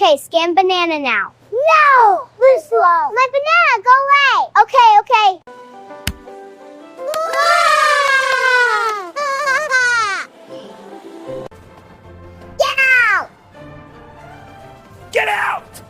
Okay, scan banana now. No! Move slow. My banana, go away. Okay. Get out! Get out!